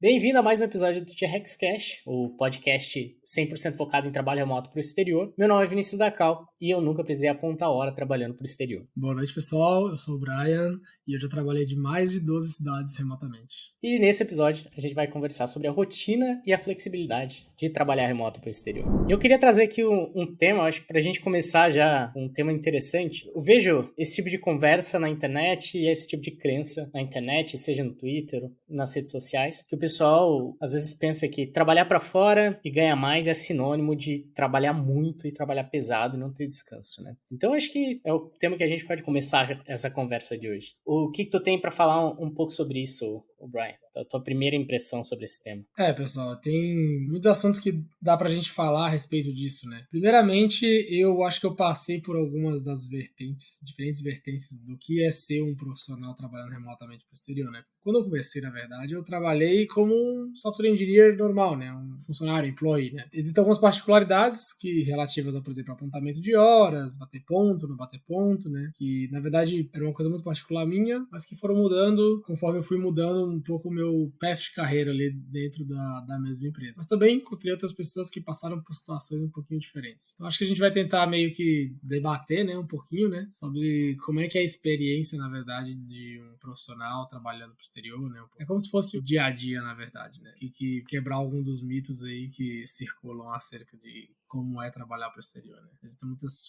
Bem-vindo a mais um episódio do T-Rex Cash, o podcast 100% focado em trabalho remoto para o exterior. Meu nome é Vinícius Dacal e eu nunca precisei apontar a hora trabalhando para o exterior. Boa noite, pessoal. Eu sou o Brian e eu já trabalhei de mais de 12 cidades remotamente. E nesse episódio a gente vai conversar sobre a rotina e a flexibilidade de trabalhar remoto para o exterior. E eu queria trazer aqui um tema, acho que para a gente começar já, um tema interessante. Eu vejo esse tipo de conversa na internet e esse tipo de crença na internet, seja no Twitter, nas redes sociais, que o pessoal às vezes pensa que trabalhar para fora e ganhar mais é sinônimo de trabalhar muito e trabalhar pesado e não ter descanso, né? Então acho que é o tema que a gente pode começar essa conversa de hoje. O que tu tem para falar um pouco sobre isso, Brian? A tua primeira impressão sobre esse tema. Pessoal, tem muitos assuntos que dá pra gente falar a respeito disso, né? Primeiramente, eu acho que eu passei por algumas das diferentes vertentes do que é ser um profissional trabalhando remotamente pro exterior, né? Quando eu comecei, na verdade, eu trabalhei como um software engineer normal, né? Um funcionário, employee, né? Existem algumas particularidades relativas a, por exemplo, apontamento de horas, bater ponto, não bater ponto, né? Que, na verdade, era uma coisa muito particular minha, mas que foram mudando conforme eu fui mudando um pouco o meu path de carreira ali dentro da mesma empresa. Mas também encontrei outras pessoas que passaram por situações um pouquinho diferentes. Então, acho que a gente vai tentar meio que debater, né, um pouquinho, né, sobre como é que é a experiência, na verdade, de um profissional trabalhando pro exterior, né? É como se fosse o dia a dia, na verdade, né? Que quebrar algum dos mitos aí que circulam acerca de como é trabalhar para o exterior, né? Existem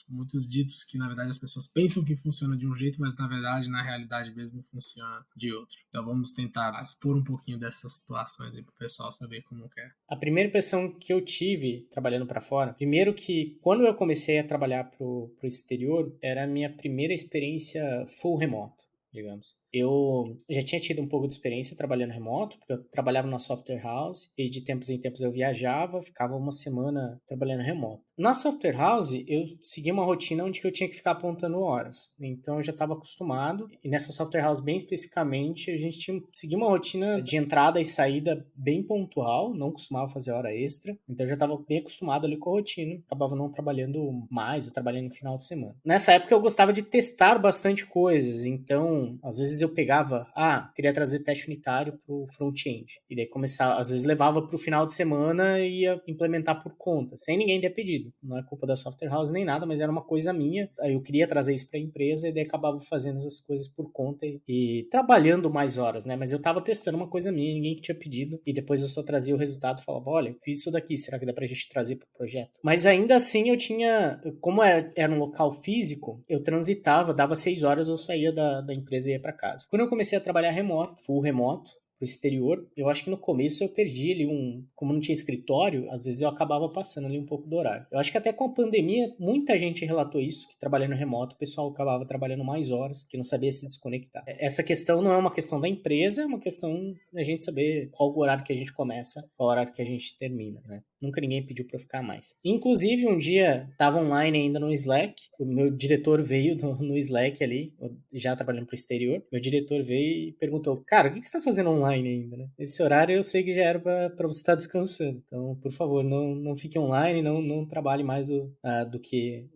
muitos ditos que, na verdade, as pessoas pensam que funciona de um jeito, mas, na verdade, na realidade mesmo, funciona de outro. Então, vamos tentar expor um pouquinho dessas situações aí para o pessoal saber como é. A primeira impressão que eu tive trabalhando para fora, primeiro que quando eu comecei a trabalhar pro exterior, era a minha primeira experiência full remoto, digamos. Eu já tinha tido um pouco de experiência trabalhando remoto, porque eu trabalhava na software house e de tempos em tempos eu viajava, ficava uma semana trabalhando remoto. Na software house, eu seguia uma rotina onde eu tinha que ficar apontando horas. Então eu já estava acostumado. E nessa software house, bem especificamente, a gente seguia uma rotina de entrada e saída bem pontual, não costumava fazer hora extra. Então eu já estava bem acostumado ali com a rotina. Acabava não trabalhando mais, ou trabalhando no final de semana. Nessa época eu gostava de testar bastante coisas. Então, às vezes eu pegava, queria trazer teste unitário pro front-end. E daí começava, às vezes levava pro final de semana e ia implementar por conta, sem ninguém ter pedido. Não é culpa da software house nem nada, mas era uma coisa minha. Aí eu queria trazer isso pra empresa e daí acabava fazendo essas coisas por conta e trabalhando mais horas, né? Mas eu tava testando uma coisa minha, ninguém que tinha pedido. E depois eu só trazia o resultado e falava, olha, fiz isso daqui, será que dá pra gente trazer pro projeto? Mas ainda assim eu tinha, como era um local físico, eu transitava, dava 6 horas, eu saía da empresa e ia pra casa. Quando eu comecei a trabalhar remoto, full remoto, pro exterior, eu acho que no começo eu perdi ali como não tinha escritório, às vezes eu acabava passando ali um pouco do horário. Eu acho que até com a pandemia, muita gente relatou isso, que trabalhando remoto, o pessoal acabava trabalhando mais horas, que não sabia se desconectar. Essa questão não é uma questão da empresa, é uma questão da gente saber qual o horário que a gente começa, qual o horário que a gente termina, né? Nunca ninguém pediu pra eu ficar mais. Inclusive, um dia, tava online ainda no Slack, o meu diretor veio no Slack ali, já trabalhando pro exterior, meu diretor veio e perguntou, cara, o que você tá fazendo online ainda, né? Esse horário eu sei que já era pra você estar descansando, então, por favor, não fique online, não trabalhe mais do que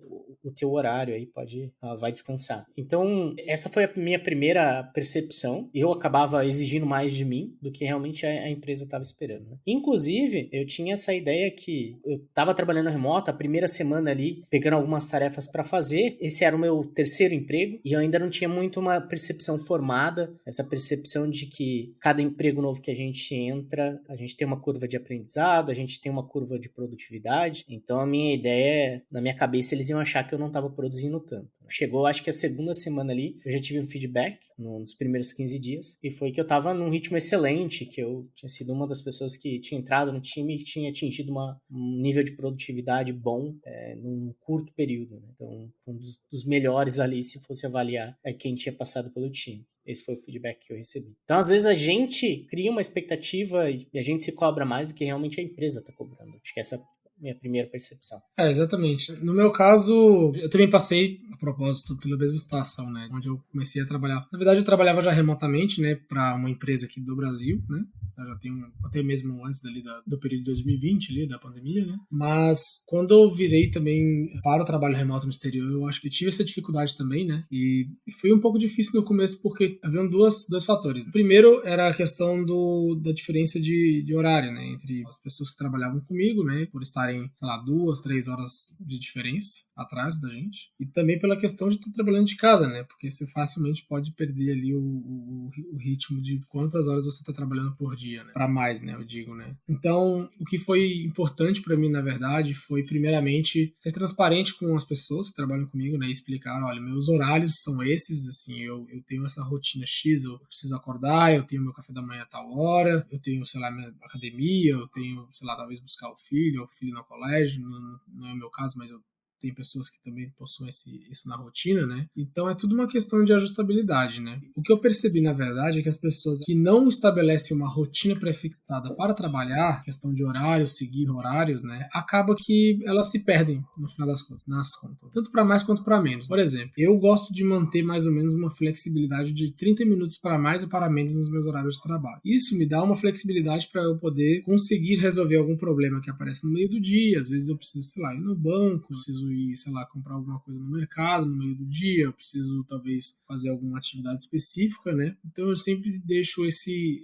o teu horário aí, vai descansar. Então, essa foi a minha primeira percepção, eu acabava exigindo mais de mim do que realmente a empresa estava esperando, né? Inclusive, eu tinha essa ideia que eu estava trabalhando remoto, a primeira semana ali, pegando algumas tarefas para fazer, esse era o meu terceiro emprego, e eu ainda não tinha muito uma percepção formada, essa percepção de que cada emprego novo que a gente entra, a gente tem uma curva de aprendizado, a gente tem uma curva de produtividade, então a minha ideia, na minha cabeça, eles iam achar que eu não estava produzindo tanto. Chegou, acho que a segunda semana ali, eu já tive um feedback nos primeiros 15 dias, e foi que eu tava num ritmo excelente, que eu tinha sido uma das pessoas que tinha entrado no time e tinha atingido um nível de produtividade bom num curto período, né? Então, foi um dos melhores ali, se fosse avaliar quem tinha passado pelo time. Esse foi o feedback que eu recebi. Então, às vezes, a gente cria uma expectativa e a gente se cobra mais do que realmente a empresa está cobrando. Acho que essa é a minha primeira percepção. Exatamente. No meu caso, eu também passei propósito pela mesma situação, né? Onde eu comecei a trabalhar. Na verdade, eu trabalhava já remotamente, né, para uma empresa aqui do Brasil, né? Eu já tenho até mesmo antes do período de 2020 ali, da pandemia, né? Mas quando eu virei também para o trabalho remoto no exterior, eu acho que tive essa dificuldade também, né? E foi um pouco difícil no começo porque haviam dois fatores. O primeiro era a questão da diferença de horário, né? Entre as pessoas que trabalhavam comigo, né? Por estarem, sei lá, 2, 3 horas de diferença atrás da gente. E também pela questão de estar trabalhando de casa, né? Porque você facilmente pode perder ali o ritmo de quantas horas você está trabalhando por dia, né? Para mais, né? Eu digo, né? Então, o que foi importante para mim, na verdade, foi primeiramente ser transparente com as pessoas que trabalham comigo, né? E explicar, olha, meus horários são esses, assim, eu tenho essa rotina X, eu preciso acordar, eu tenho meu café da manhã a tal hora, eu tenho, sei lá, minha academia, eu tenho, sei lá, talvez buscar o filho no colégio, não é o meu caso, mas eu tem pessoas que também possuem isso na rotina, né? Então é tudo uma questão de ajustabilidade, né? O que eu percebi, na verdade, é que as pessoas que não estabelecem uma rotina prefixada para trabalhar, questão de horários, seguir horários, né? Acaba que elas se perdem no final das contas, nas contas. Tanto para mais quanto para menos. Por exemplo, eu gosto de manter mais ou menos uma flexibilidade de 30 minutos para mais ou para menos nos meus horários de trabalho. Isso me dá uma flexibilidade para eu poder conseguir resolver algum problema que aparece no meio do dia. Às vezes eu preciso, sei lá, ir no banco, preciso ir, sei lá, comprar alguma coisa no mercado no meio do dia, eu preciso talvez fazer alguma atividade específica, né? Então eu sempre deixo esse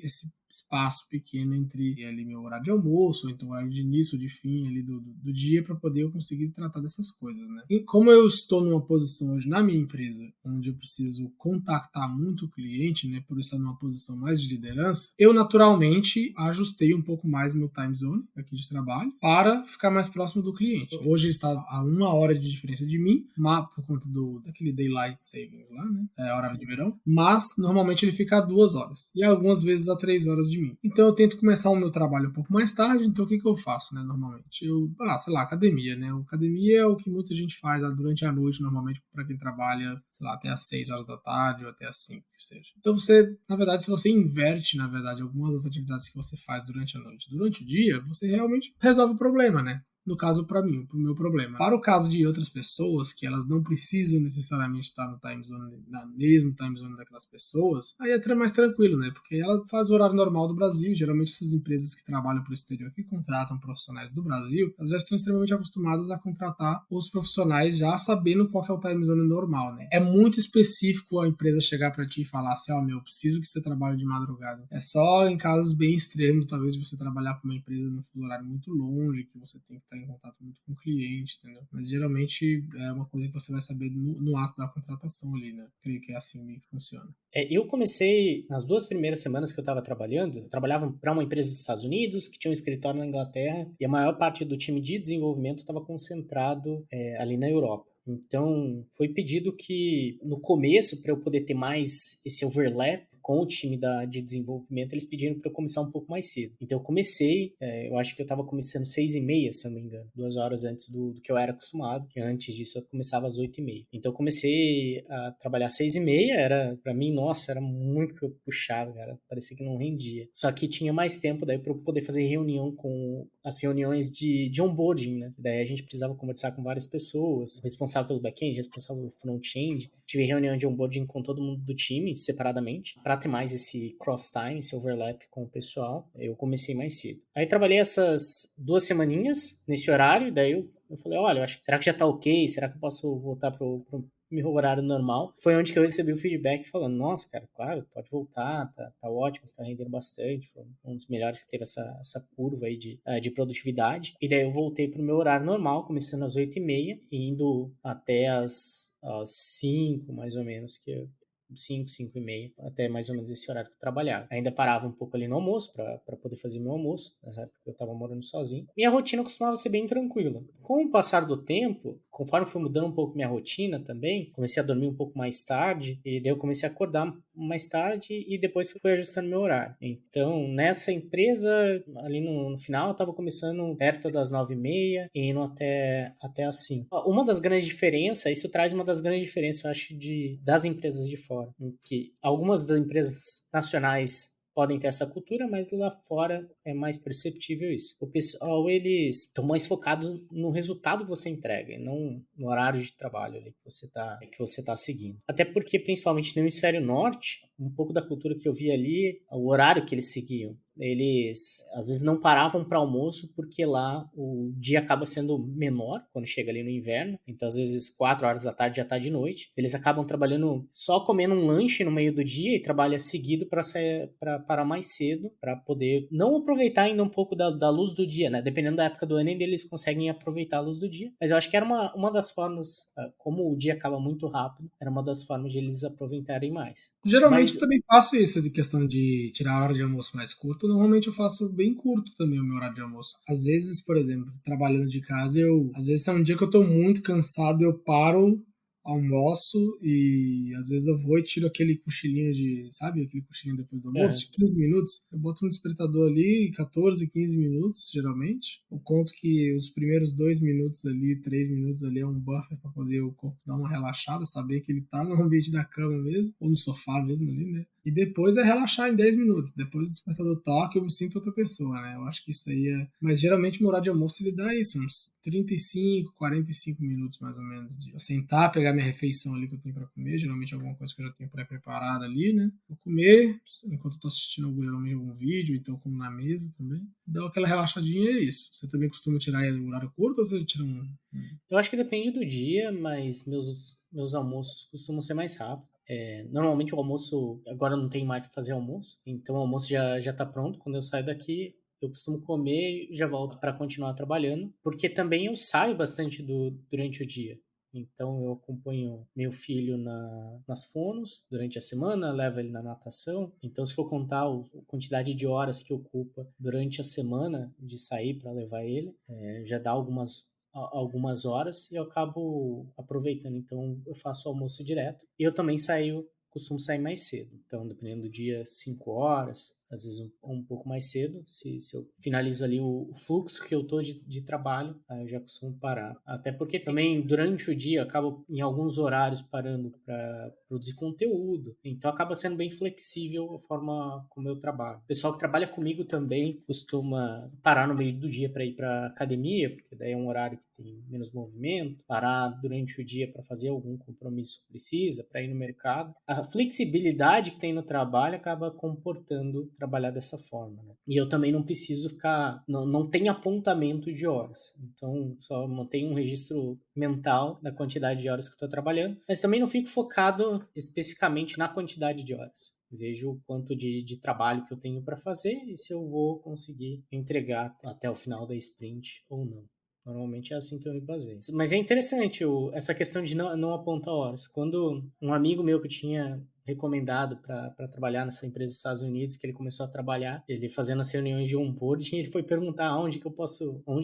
espaço pequeno entre ali meu horário de almoço, ou então horário de início ou de fim ali do dia para poder eu conseguir tratar dessas coisas, né? E como eu estou numa posição hoje na minha empresa, onde eu preciso contactar muito o cliente, né, por estar numa posição mais de liderança, eu naturalmente ajustei um pouco mais meu time zone aqui de trabalho para ficar mais próximo do cliente. Hoje ele está a 1 hora de diferença de mim, por conta daquele daylight savings lá, né, horário de verão, mas normalmente ele fica a 2 horas e algumas vezes a 3 horas de mim. Então eu tento começar o meu trabalho um pouco mais tarde, então o que eu faço, né, normalmente? Sei lá, academia, né? Academia é o que muita gente faz durante a noite, normalmente para quem trabalha, sei lá, até às 6 horas da tarde ou até às 5, que seja. Então você, na verdade, se você inverte, na verdade, algumas das atividades que você faz durante a noite, durante o dia, você realmente resolve o problema, né? No caso, para mim, para o meu problema. Para o caso de outras pessoas, que elas não precisam necessariamente estar no time zone, na mesma time zone daquelas pessoas, aí é mais tranquilo, né? Porque ela faz o horário normal do Brasil. Geralmente, essas empresas que trabalham para o exterior, que contratam profissionais do Brasil, elas já estão extremamente acostumadas a contratar os profissionais já sabendo qual que é o time zone normal, né? É muito específico a empresa chegar para ti e falar assim, eu preciso que você trabalhe de madrugada. É só em casos bem extremos, talvez você trabalhar para uma empresa num fuso horário muito longe, que você tem que estar em contato muito com o cliente, entendeu? Mas geralmente é uma coisa que você vai saber no ato da contratação ali, né? Creio que é assim que funciona. Eu comecei, nas 2 primeiras semanas que eu estava trabalhando, eu trabalhava para uma empresa dos Estados Unidos, que tinha um escritório na Inglaterra, e a maior parte do time de desenvolvimento estava concentrado ali na Europa. Então, foi pedido que, no começo, para eu poder ter mais esse overlap com o time de desenvolvimento, eles pediram para eu começar um pouco mais cedo. Então, eu comecei, eu acho que eu estava começando 6h30, se eu não me engano, 2 horas antes do que eu era acostumado, que antes disso eu começava às 8h30. Então, eu comecei a trabalhar 6h30, era, para mim, nossa, era muito que eu puxava, cara, parecia que não rendia. Só que tinha mais tempo daí para eu poder fazer reunião com as reuniões de onboarding, né? Daí a gente precisava conversar com várias pessoas, responsável pelo back-end, responsável pelo front-end. Tive reunião de onboarding com todo mundo do time, separadamente, para ter mais esse cross-time, esse overlap com o pessoal. Eu comecei mais cedo. Aí trabalhei essas 2 semaninhas nesse horário, daí eu falei, olha, será que já tá ok? Será que eu posso voltar pro meu horário normal? Foi onde que eu recebi o feedback falando, nossa, cara, claro, pode voltar, tá ótimo, você tá rendendo bastante, foi um dos melhores que teve essa curva aí de produtividade. E daí eu voltei pro meu horário normal, começando às 8h30 e indo até às 5, mais ou menos, 5h30, até mais ou menos esse horário que eu trabalhava. Ainda parava um pouco ali no almoço, para poder fazer meu almoço, nessa época eu tava morando sozinho. Minha rotina costumava ser bem tranquila. Com o passar do tempo, conforme foi mudando um pouco minha rotina também, comecei a dormir um pouco mais tarde, e daí eu comecei a acordar mais tarde, e depois fui ajustando meu horário. Então, nessa empresa, ali no final, eu tava começando perto das 9h30 e indo até as 5. Uma das grandes diferenças, isso traz uma das grandes diferenças, eu acho, das empresas de fora, em que algumas das empresas nacionais podem ter essa cultura, mas lá fora é mais perceptível isso. O pessoal, eles estão mais focados no resultado que você entrega, e não no horário de trabalho ali que você tá seguindo. Até porque, principalmente no hemisfério norte, um pouco da cultura que eu vi ali, o horário que eles seguiam. Eles às vezes não paravam para almoço porque lá o dia acaba sendo menor quando chega ali no inverno. Então às vezes 4 horas da tarde já tá de noite. Eles acabam trabalhando só comendo um lanche no meio do dia e trabalha seguido para parar mais cedo, para poder não aproveitar ainda um pouco da luz do dia, né? Dependendo da época do ano ainda eles conseguem aproveitar a luz do dia. Mas eu acho que era uma das formas, como o dia acaba muito rápido, era uma das formas de eles aproveitarem mais. Geralmente Mas eu também faço isso, de questão de tirar a hora de almoço mais curta. Normalmente eu faço bem curto também o meu horário de almoço. Às vezes, por exemplo, trabalhando de casa, às vezes é um dia que eu tô muito cansado, eu paro, almoço e às vezes eu vou e tiro aquele cochilinho sabe, aquele cochilinho depois do almoço, de 15 minutos. Eu boto no despertador ali, 14, 15 minutos, geralmente. Eu conto que os primeiros 2 minutos ali, 3 minutos ali é um buffer para poder o corpo dar uma relaxada, saber que ele tá no ambiente da cama mesmo, ou no sofá mesmo ali, né? E depois é relaxar em 10 minutos. Depois do despertador toca, eu me sinto outra pessoa, né? Eu acho que isso aí é... Mas geralmente o horário de almoço ele dá isso, uns 35, 45 minutos mais ou menos. De eu sentar, pegar minha refeição ali que eu tenho pra comer, geralmente alguma coisa que eu já tenho pré-preparada ali, né? Vou comer, enquanto eu tô assistindo geralmente algum vídeo, então eu como na mesa também. Dá aquela relaxadinha e é isso. Você também costuma tirar o horário curto ou você tira um... Eu acho que depende do dia, mas meus almoços costumam ser mais rápidos. Normalmente o almoço, agora não tem mais que fazer almoço, então o almoço já tá pronto. Quando eu saio daqui, eu costumo comer e já volto para continuar trabalhando, porque também eu saio bastante durante o dia. Então eu acompanho meu filho nas fonos durante a semana, levo ele na natação. Então se for contar a quantidade de horas que ocupa durante a semana de sair para levar ele, já dá algumas horas e eu acabo aproveitando. Então eu faço o almoço direto e eu também costumo sair mais cedo. Então, dependendo do dia, 5 horas, às vezes um pouco mais cedo. Se eu finalizo ali o fluxo que eu tô de trabalho, aí eu já costumo parar. Até porque também durante o dia eu acabo em alguns horários parando para produzir conteúdo. Então acaba sendo bem flexível a forma como eu trabalho. O pessoal que trabalha comigo também costuma parar no meio do dia para ir para academia, porque daí é um horário que tem menos movimento, parar durante o dia para fazer algum compromisso que precisa, para ir no mercado. A flexibilidade que tem no trabalho acaba comportando trabalhar dessa forma, né? E eu também não preciso ficar, não tem apontamento de horas, então só mantenho um registro mental da quantidade de horas que eu estou trabalhando, mas também não fico focado especificamente na quantidade de horas. Vejo o quanto de trabalho que eu tenho para fazer e se eu vou conseguir entregar até o final da sprint ou não. Normalmente é assim que eu me baseio. Mas é interessante essa questão de não apontar horas. Quando um amigo meu que eu tinha recomendado para trabalhar nessa empresa dos Estados Unidos, que ele começou a trabalhar, ele fazendo as reuniões de onboarding, ele foi perguntar onde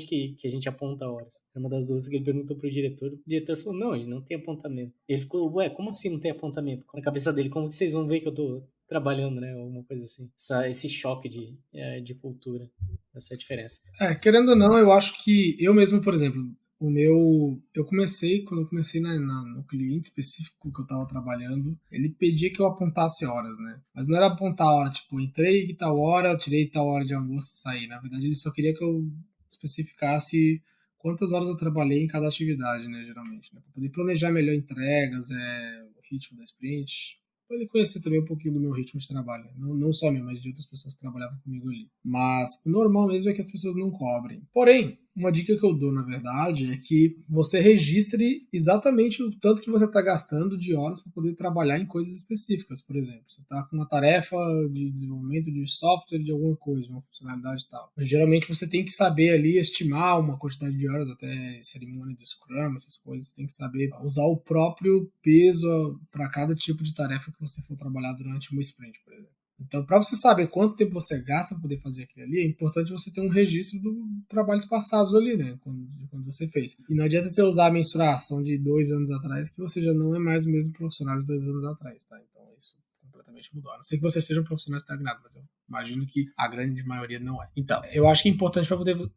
que a gente aponta horas. Era uma das dúvidas que ele perguntou pro diretor. O diretor falou, não, ele não tem apontamento. Ele ficou, ué, como assim não tem apontamento? Na cabeça dele, como que vocês vão ver que eu tô trabalhando, né? Alguma coisa assim. Esse choque de cultura, essa diferença. Querendo ou não, eu acho que eu mesmo, por exemplo, quando eu comecei no cliente específico que eu estava trabalhando, ele pedia que eu apontasse horas, né? Mas não era apontar a hora, tipo, entrei que tal hora, tirei tal hora de almoço e saí. Na verdade, ele só queria que eu especificasse quantas horas eu trabalhei em cada atividade, né, geralmente, né? Para poder planejar melhor entregas, o ritmo da sprint, para ele conhecer também um pouquinho do meu ritmo de trabalho. Não só meu, mas de outras pessoas que trabalhavam comigo ali. Mas o normal mesmo é que as pessoas não cobrem. Porém, uma dica que eu dou, na verdade, é que você registre exatamente o tanto que você está gastando de horas para poder trabalhar em coisas específicas. Por exemplo, você está com uma tarefa de desenvolvimento de software de alguma coisa, de uma funcionalidade e tal. Mas, geralmente você tem que saber ali estimar uma quantidade de horas, até cerimônia do Scrum, essas coisas. Você tem que saber usar o próprio peso para cada tipo de tarefa que você for trabalhar durante uma sprint, por exemplo. Então, para você saber quanto tempo você gasta para poder fazer aquilo ali, é importante você ter um registro dos trabalhos passados ali, né? Quando você fez. E não adianta você usar a mensuração de 2 anos atrás, que você já não é mais o mesmo profissional de 2 anos atrás, tá? Então, isso completamente mudou. A não ser que você seja um profissional estagnado, mas eu imagino que a grande maioria não é. Então, eu acho que é importante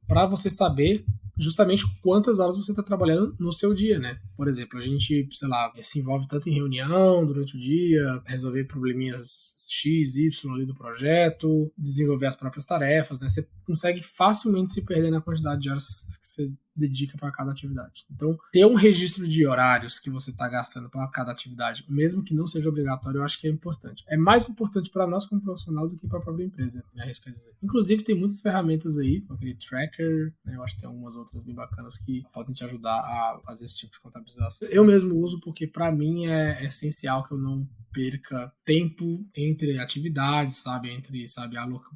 para você saber justamente quantas horas você está trabalhando no seu dia, né? Por exemplo, a gente, sei lá, se envolve tanto em reunião durante o dia, resolver probleminhas X, Y ali do projeto, desenvolver as próprias tarefas, né? Você consegue facilmente se perder na quantidade de horas que você dedica para cada atividade. Então, ter um registro de horários que você está gastando para cada atividade, mesmo que não seja obrigatório, eu acho que é importante. É mais importante para nós como profissional do que para a própria empresa, né, a respeito disso. Inclusive, tem muitas ferramentas aí, como aquele tracker, né, eu acho que tem algumas outras bem bacanas que podem te ajudar a fazer esse tipo de contabilização. Eu mesmo uso porque, para mim, é essencial que eu não perca tempo entre atividades, sabe?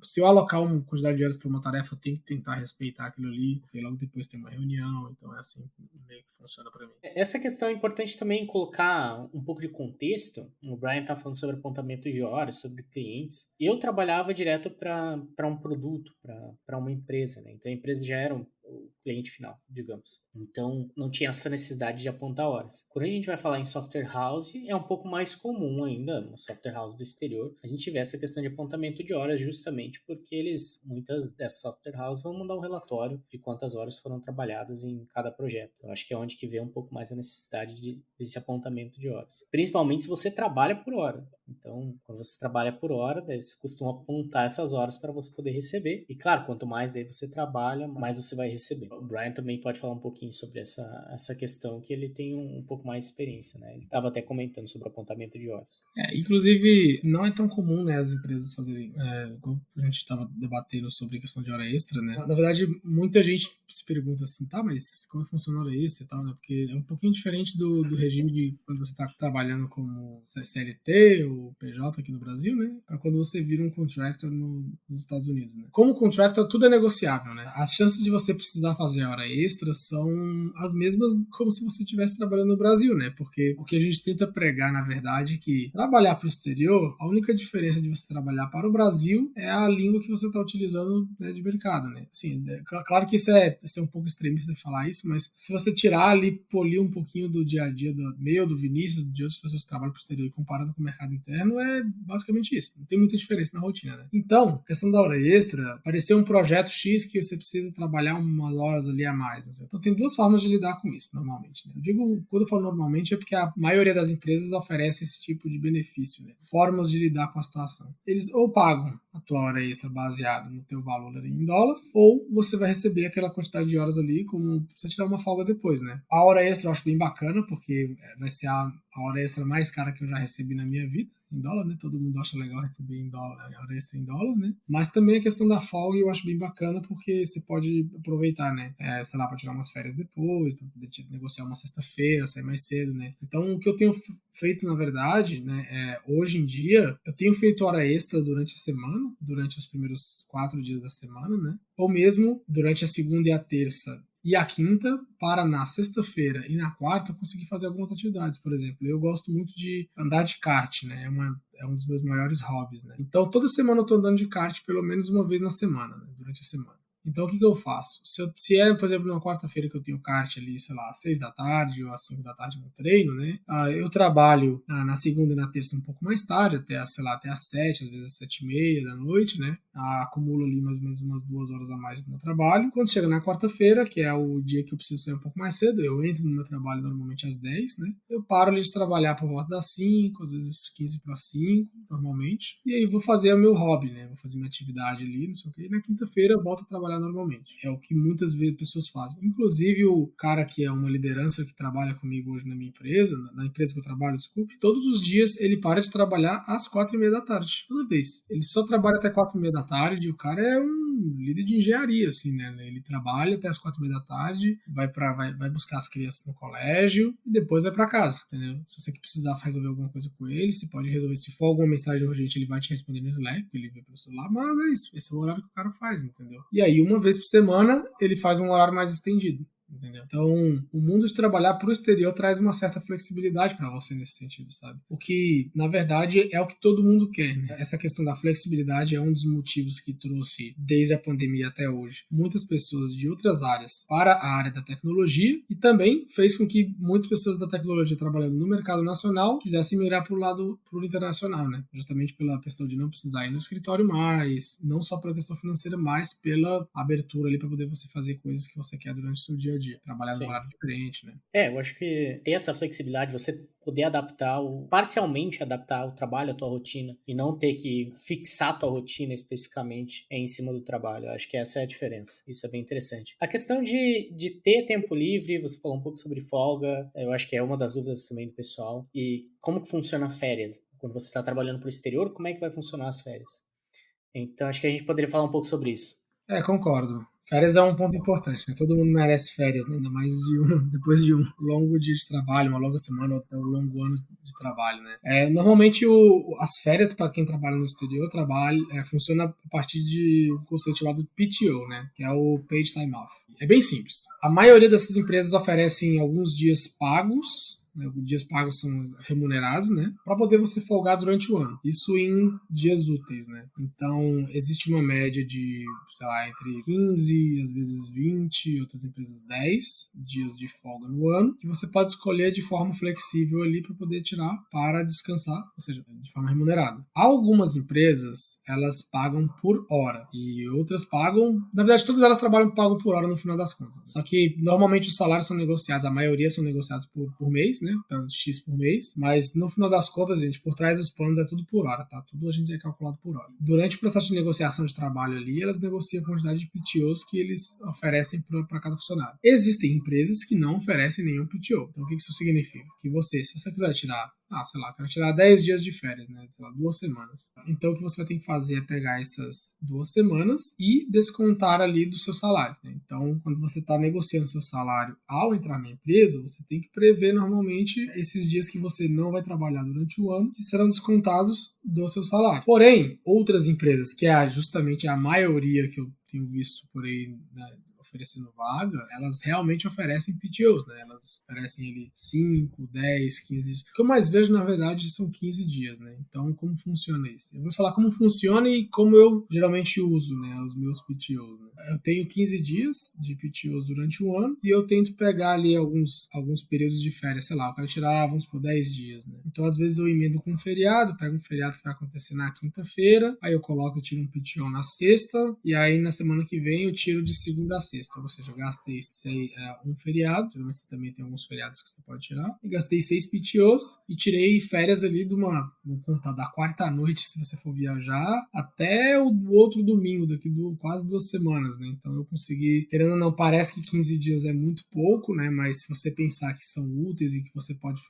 Se eu alocar uma quantidade de horas para uma tarefa, eu tenho que tentar respeitar aquilo ali, porque logo depois tem uma reunião, então é assim meio que funciona para mim. Essa questão é importante também colocar um pouco de contexto. O Brian tá falando sobre apontamento de horas, sobre clientes. Eu trabalhava direto para um produto, para uma empresa, né? Então a empresa já era o cliente final, digamos. Então, não tinha essa necessidade de apontar horas. Quando a gente vai falar em software house, é um pouco mais comum ainda, no software house do exterior, a gente vê essa questão de apontamento de horas justamente porque muitas dessas software houses vão mandar um relatório de quantas horas foram trabalhadas em cada projeto. Eu acho que é onde que vê um pouco mais a necessidade desse apontamento de horas. Principalmente se você trabalha por hora. Então, quando você trabalha por hora, daí você costuma apontar essas horas para você poder receber. E claro, quanto mais daí você trabalha, mais você vai receber. O Brian também pode falar um pouquinho sobre essa questão, que ele tem um pouco mais de experiência, né? Ele estava até comentando sobre o apontamento de horas. Inclusive, não é tão comum, né, as empresas fazerem, como a gente estava debatendo sobre a questão de hora extra, né? Na verdade, muita gente se pergunta assim, tá, mas como funciona a hora extra e tal, né? Porque é um pouquinho diferente do regime de quando você está trabalhando como CLT ou PJ aqui no Brasil, né? Para quando você vira um contractor nos Estados Unidos, né? Como contractor, tudo é negociável, né? As chances de você precisar fazer hora extra são as mesmas como se você estivesse trabalhando no Brasil, né? Porque o que a gente tenta pregar, na verdade, é que trabalhar para o exterior, a única diferença de você trabalhar para o Brasil é a língua que você está utilizando, né, de mercado, né? Assim, claro que isso é um pouco extremista de falar isso, mas se você tirar ali, polir um pouquinho do dia a dia do meu, do Vinícius, de outras pessoas que trabalham para o exterior e comparando com o mercado interno, é basicamente isso. Não tem muita diferença na rotina, né? Então, questão da hora extra, apareceu um projeto X que você precisa trabalhar umas horas ali a mais. Assim. Então, tem duas formas de lidar com isso, normalmente. Né? Eu digo, quando eu falo normalmente, é porque a maioria das empresas oferece esse tipo de benefício, né? Formas de lidar com a situação. Eles ou pagam a tua hora extra baseado no teu valor ali em dólar, ou você vai receber aquela quantidade de horas ali como você tirar uma folga depois, né? A hora extra eu acho bem bacana, porque vai ser a hora extra mais cara que eu já recebi na minha vida, em dólar, né? Todo mundo acha legal receber em dólar, hora extra em dólar, né? Mas também a questão da folga eu acho bem bacana, porque você pode aproveitar, né? Sei lá, para tirar umas férias depois, para poder negociar uma sexta-feira, sair mais cedo, né? Então, o que eu tenho feito, na verdade, né? Hoje em dia, eu tenho feito hora extra durante a semana, durante os primeiros 4 dias da semana, né? Ou mesmo durante a segunda e a terça e a quinta, para na sexta-feira e na quarta eu conseguir fazer algumas atividades. Por exemplo, eu gosto muito de andar de kart, né? É um dos meus maiores hobbies, né? Então, toda semana eu tô andando de kart pelo menos uma vez na semana, né? Durante a semana. Então, o que eu faço? Se é, por exemplo, na quarta-feira que eu tenho kart ali, sei lá, às 6 da tarde ou às 5 da tarde no treino, né? Eu trabalho na segunda e na terça um pouco mais tarde, sei lá, até às 7, às vezes às 7:30 da noite, né? Acumulo ali mais ou menos umas 2 horas a mais do meu trabalho. Quando chega na quarta-feira, que é o dia que eu preciso sair um pouco mais cedo, eu entro no meu trabalho normalmente às 10, né? Eu paro ali de trabalhar por volta das 5, às vezes 15 para 5, normalmente. E aí vou fazer o meu hobby, né? Vou fazer minha atividade ali, não sei o quê. E na quinta-feira eu volto a trabalhar normalmente. É o que muitas vezes pessoas fazem. Inclusive o cara que é uma liderança que trabalha comigo hoje na minha empresa, na empresa que eu trabalho, desculpe, todos os dias ele para de trabalhar às 4:30 da tarde. Toda vez. Ele só trabalha até 4:30 da tarde e o cara é um líder de engenharia, assim, né? Ele trabalha até as 4:30 da tarde, vai buscar as crianças no colégio e depois vai para casa, entendeu? Se você precisar resolver alguma coisa com ele, você pode resolver. Se for alguma mensagem urgente, ele vai te responder no Slack, ele vê pelo celular, mas é isso. Esse é o horário que o cara faz, entendeu? E aí, uma vez por semana, ele faz um horário mais estendido. entendeu? Então, o mundo de trabalhar para o exterior traz uma certa flexibilidade para você nesse sentido, sabe? O que, na verdade, é o que todo mundo quer, né? Essa questão da flexibilidade é um dos motivos que trouxe, desde a pandemia até hoje, muitas pessoas de outras áreas para a área da tecnologia e também fez com que muitas pessoas da tecnologia trabalhando no mercado nacional quisessem migrar para o lado pro internacional, né? Justamente pela questão de não precisar ir no escritório mais, não só pela questão financeira, mas pela abertura ali para poder você fazer coisas que você quer durante o seu dia a dia, trabalhar num Sim. horário diferente, né? Eu acho que ter essa flexibilidade, você poder adaptar, parcialmente adaptar o trabalho à tua rotina e não ter que fixar a tua rotina especificamente em cima do trabalho. Eu acho que essa é a diferença. Isso é bem interessante. A questão de ter tempo livre, você falou um pouco sobre folga, eu acho que é uma das dúvidas também do pessoal. E como que funciona férias? Quando você está trabalhando para o exterior, como é que vai funcionar as férias? Então, acho que a gente poderia falar um pouco sobre isso. Concordo. Férias é um ponto importante, né? Todo mundo merece férias, né? Ainda mais depois de um longo dia de trabalho, uma longa semana ou até um longo ano de trabalho, né? Normalmente as férias para quem trabalha no exterior funciona a partir de um conceito chamado PTO, né? Que é o Paid Time Off. É bem simples. A maioria dessas empresas oferecem alguns dias pagos, né, dias pagos são remunerados, né, para poder você folgar durante o ano. Isso em dias úteis, né? Então, existe uma média de, sei lá, entre 15, às vezes 20, outras empresas 10 dias de folga no ano, que você pode escolher de forma flexível ali para poder tirar para descansar, ou seja, de forma remunerada. Algumas empresas, elas pagam por hora e outras pagam, na verdade, todas elas pagam por hora no final das contas. Só que normalmente os salários são negociados, a maioria são negociados por mês, né? Então, X por mês, mas no final das contas, gente, por trás dos planos é tudo por hora, tá? Tudo a gente é calculado por hora. Durante o processo de negociação de trabalho ali, elas negociam a quantidade de PTOs que eles oferecem para cada funcionário. Existem empresas que não oferecem nenhum PTO. Então, o que isso significa? Que você, se você quiser tirar, sei lá, quero tirar 10 dias de férias, né? Sei lá, 2 semanas. Então, o que você vai ter que fazer é pegar essas 2 semanas e descontar ali do seu salário, né? Então, quando você está negociando seu salário ao entrar na empresa, você tem que prever normalmente esses dias que você não vai trabalhar durante o ano, que serão descontados do seu salário. Porém, outras empresas, que é justamente a maioria que eu tenho visto por aí, né, oferecendo vaga, elas realmente oferecem PTOs, né? Elas oferecem ali 5, 10, 15 dias. O que eu mais vejo, na verdade, são 15 dias, né? Então, como funciona isso? Eu vou falar como funciona e como eu geralmente uso, né, os meus PTOs, né? Eu tenho 15 dias de PTOs durante o ano e eu tento pegar ali alguns períodos de férias, sei lá, eu quero tirar, vamos por 10 dias, né? Então, às vezes eu emendo com um feriado, pego um feriado que vai acontecer na quinta-feira, aí eu tiro um PTO na sexta, e aí na semana que vem eu tiro de segunda a sexta. Ou seja, eu gastei um feriado, geralmente você também tem alguns feriados que você pode tirar, e gastei 6 PTOs e tirei férias ali vou contar, da quarta noite, se você for viajar, até o outro domingo, daqui quase 2 semanas, né? Então eu consegui, querendo ou não, parece que 15 dias é muito pouco, né? Mas se você pensar que são úteis e que você pode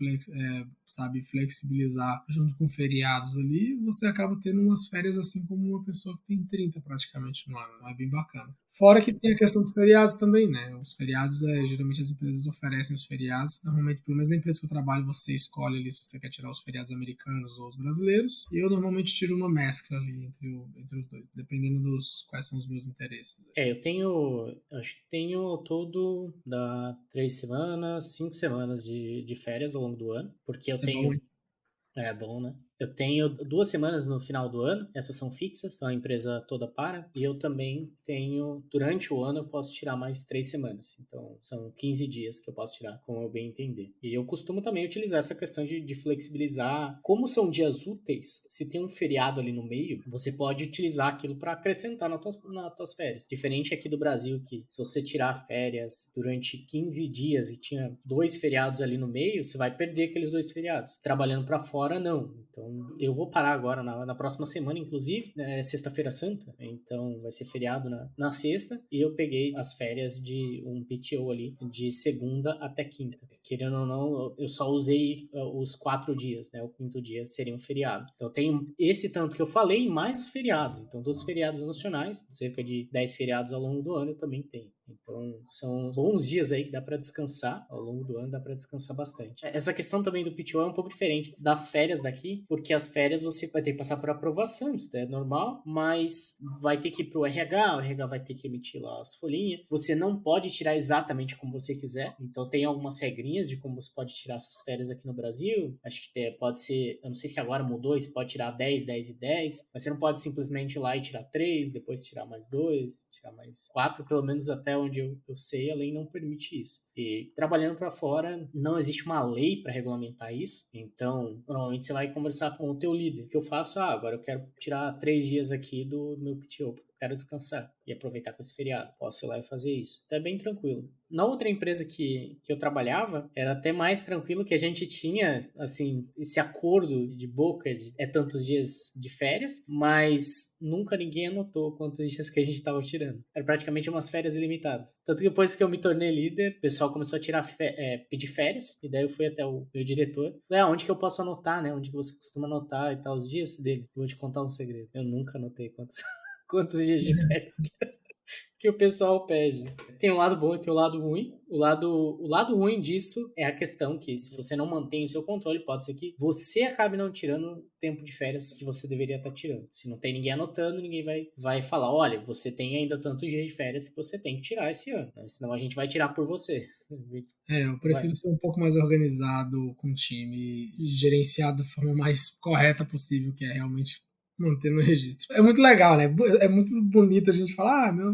flexibilizar junto com feriados ali, você acaba tendo umas férias assim como uma pessoa que tem 30 praticamente no ano. Então é bem bacana. Fora que tem a questão dos feriados também, né? Os feriados, geralmente as empresas oferecem os feriados. Normalmente, pelo menos na empresa que eu trabalho, você escolhe ali se você quer tirar os feriados americanos ou os brasileiros. E eu normalmente tiro uma mescla ali entre os dois, dependendo quais são os meus interesses. Acho que tenho todo 3 semanas, 5 semanas de férias ao longo do ano, porque eu Isso é bom, tenho. hein? É bom, né? Eu tenho 2 semanas no final do ano, essas são fixas, então a empresa toda para. E eu também tenho, durante o ano, eu posso tirar mais 3 semanas. Então são 15 dias que eu posso tirar, como eu bem entender. E eu costumo também utilizar essa questão de flexibilizar. Como são dias úteis, se tem um feriado ali no meio, você pode utilizar aquilo para acrescentar nas tuas férias. Diferente aqui do Brasil, que se você tirar férias durante 15 dias e tinha 2 feriados ali no meio, você vai perder aqueles 2 feriados. Trabalhando para fora, não. Então, eu vou parar agora na próxima semana, inclusive, né, sexta-feira santa, então vai ser feriado na sexta, e eu peguei as férias de um PTO ali, de segunda até quinta, querendo ou não, eu só usei os 4 dias, né? O quinto dia seria um feriado. Então, eu tenho esse tanto que eu falei, mais os feriados. Então, todos os feriados nacionais, cerca de 10 feriados ao longo do ano, eu também tenho. Então, são bons dias aí que dá para descansar. Ao longo do ano dá para descansar bastante. Essa questão também do PTO é um pouco diferente das férias daqui, porque as férias você vai ter que passar por aprovação, isso é normal, mas vai ter que ir pro RH, o RH vai ter que emitir lá as folhinhas. Você não pode tirar exatamente como você quiser. Então, tem algumas regrinhas de como você pode tirar essas férias aqui no Brasil. Acho que pode ser, eu não sei se agora mudou, você pode tirar 10, 10 e 10, mas você não pode simplesmente ir lá e tirar 3, depois tirar mais 2, tirar mais 4, pelo menos até onde eu sei, a lei não permite isso. E trabalhando para fora, não existe uma lei para regulamentar isso. Então, normalmente você vai conversar com o teu líder. O que eu faço? Agora eu quero tirar 3 dias aqui do meu PTO, quero descansar e aproveitar com esse feriado. Posso ir lá e fazer isso. Então é bem tranquilo. Na outra empresa que eu trabalhava, era até mais tranquilo, que a gente tinha, assim, esse acordo de boca de tantos dias de férias, mas nunca ninguém anotou quantos dias que a gente estava tirando. Era praticamente umas férias ilimitadas. Tanto que depois que eu me tornei líder, o pessoal começou a tirar pedir férias, e daí eu fui até o meu diretor. Falei, onde que eu posso anotar, né? Onde que você costuma anotar e tal os dias dele? Vou te contar um segredo. Eu nunca anotei quantos dias de férias que o pessoal pede. Tem um lado bom e tem um lado ruim. O lado ruim disso é a questão que, se você não mantém o seu controle, pode ser que você acabe não tirando tempo de férias que você deveria estar tirando. Se não tem ninguém anotando, ninguém vai falar, olha, você tem ainda tantos dias de férias que você tem que tirar esse ano, né? Senão a gente vai tirar por você. Eu prefiro ser um pouco mais organizado com o time e gerenciar da forma mais correta possível, que é realmente manter no registro. É muito legal, né? É muito bonito a gente falar, meu,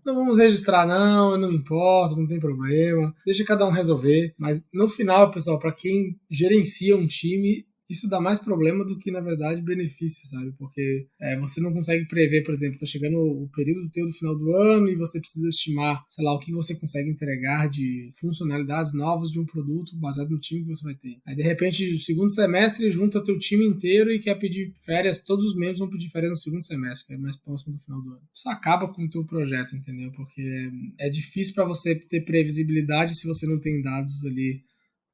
não vamos registrar não, eu não me importo, não tem problema, deixa cada um resolver. Mas no final, pessoal, para quem gerencia um time, isso dá mais problema do que, na verdade, benefício, sabe? Porque você não consegue prever, por exemplo, tá chegando o período teu do final do ano e você precisa estimar, sei lá, o que você consegue entregar de funcionalidades novas de um produto baseado no time que você vai ter. Aí, de repente, no segundo semestre, junta teu time inteiro e quer pedir férias, todos os membros vão pedir férias no segundo semestre, que é mais próximo do final do ano. Isso acaba com o teu projeto, entendeu? Porque é difícil para você ter previsibilidade se você não tem dados ali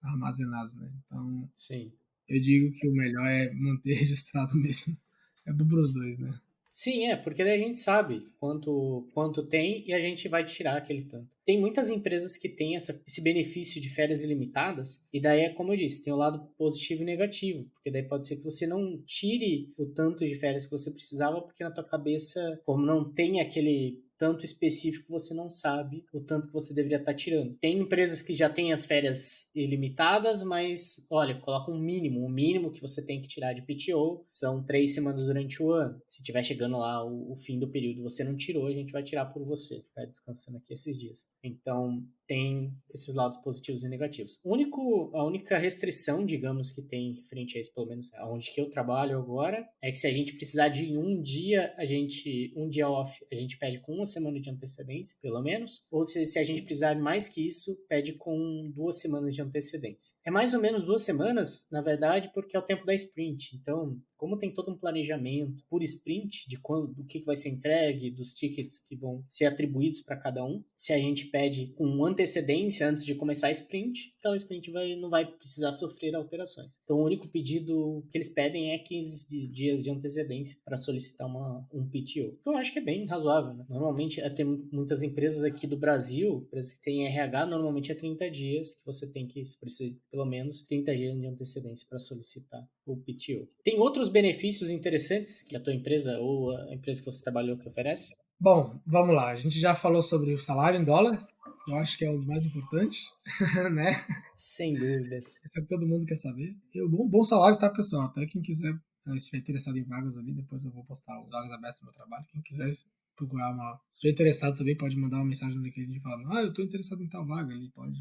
armazenados, né? Então, Sim. eu digo que o melhor é manter registrado mesmo. É bom para os dois, né? Sim, porque daí a gente sabe quanto tem e a gente vai tirar aquele tanto. Tem muitas empresas que têm esse benefício de férias ilimitadas, e daí é como eu disse, tem o lado positivo e negativo, porque daí pode ser que você não tire o tanto de férias que você precisava, porque na tua cabeça, como não tem aquele tanto específico, você não sabe o tanto que você deveria estar tirando. Tem empresas que já têm as férias ilimitadas, mas, olha, coloca um mínimo. O mínimo que você tem que tirar de PTO são 3 semanas durante o ano. Se tiver chegando lá o fim do período e você não tirou, a gente vai tirar por você. Vai descansando aqui esses dias. Então, tem esses lados positivos e negativos. A única restrição, digamos, que tem referente a isso, pelo menos onde que eu trabalho agora, é que se a gente precisar de um dia off, a gente pede com uma semana de antecedência, pelo menos, ou se a gente precisar mais que isso, pede com 2 semanas de antecedência. É mais ou menos 2 semanas, na verdade, porque é o tempo da sprint. Então, como tem todo um planejamento por sprint de do que vai ser entregue, dos tickets que vão ser atribuídos para cada um, se a gente pede com antecedência antes de começar a sprint, aquela sprint não vai precisar sofrer alterações. Então, o único pedido que eles pedem é 15 dias de antecedência para solicitar um PTO. Eu acho que é bem razoável, né? Normalmente, tem muitas empresas aqui do Brasil, empresas que têm RH, normalmente é 30 dias que você precisa de pelo menos 30 dias de antecedência para solicitar o PTO. Tem outros benefícios interessantes que a tua empresa ou a empresa que você trabalhou que oferece? Bom, vamos lá. A gente já falou sobre o salário em dólar. Eu acho que é o mais importante, né? Sem dúvidas. Isso é o que todo mundo quer saber. E o bom salário, tá, pessoal? Até quem quiser, se estiver interessado em vagas ali, depois eu vou postar as vagas abertas no meu trabalho. Quem quiser procurar se estiver interessado também, pode mandar uma mensagem no LinkedIn falando, eu estou interessado em tal vaga ali, pode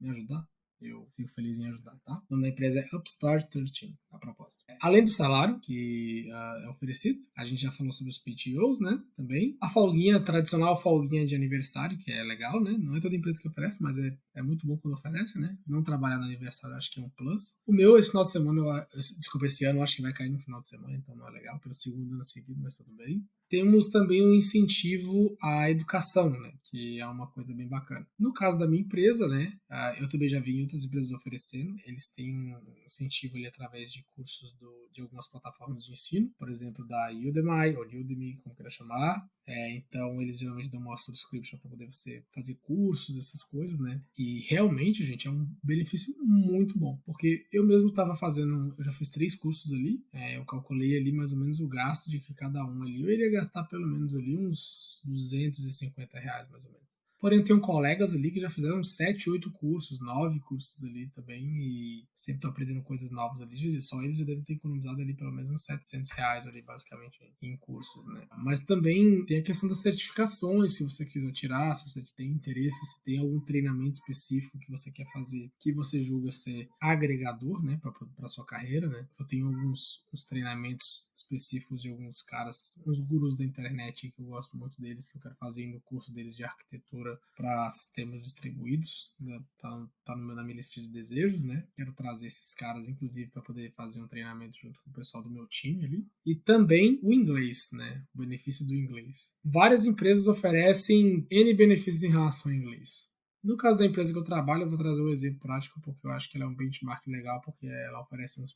me ajudar. Eu fico feliz em ajudar, tá? O nome da empresa é Upstart 13, a propósito. Além do salário que é oferecido, a gente já falou sobre os PTOs, né? Também. A folguinha, a tradicional folguinha de aniversário, que é legal, né? Não é toda empresa que oferece, mas é muito bom quando oferece, né? Não trabalhar no aniversário acho que é um plus. O meu, esse final de semana, desculpa, esse ano eu acho que vai cair no final de semana, então não é legal. Pelo segundo ano seguido, mas tudo bem. temos também um incentivo à educação, né, que é uma coisa bem bacana. No caso da minha empresa, né, eu também já vi outras empresas oferecendo, eles têm um incentivo ali através de cursos de algumas plataformas de ensino, por exemplo, da Udemy, ou Udemy, como queira chamar. Então, eles geralmente dão uma subscription para poder você fazer cursos, essas coisas, né? E realmente, gente, é um benefício muito bom, porque eu mesmo estava fazendo, eu já fiz 3 cursos ali, eu calculei ali mais ou menos o gasto de que cada um ali, eu iria gastar pelo menos ali uns R$ 250, mais ou menos. Porém, eu tenho colegas ali que já fizeram 7, 8 cursos, 9 cursos ali também, e sempre estão aprendendo coisas novas ali. Só eles já devem ter economizado ali pelo menos uns R$ 700 ali, basicamente, em cursos, né? Mas também tem a questão das certificações, se você quiser tirar, se você tem interesse, se tem algum treinamento específico que você quer fazer, que você julga ser agregador, né, para sua carreira, né? Eu tenho alguns treinamentos específicos de alguns caras, uns gurus da internet que eu gosto muito deles, que eu quero fazer no curso deles de arquitetura para sistemas distribuídos, né? Tá na minha lista de desejos, né? Quero trazer esses caras, inclusive, para poder fazer um treinamento junto com o pessoal do meu time ali. E também o inglês, né? O benefício do inglês. Várias empresas oferecem N benefícios em relação ao inglês. No caso da empresa que eu trabalho, eu vou trazer um exemplo prático, porque eu acho que ela é um benchmark legal, porque ela oferece uns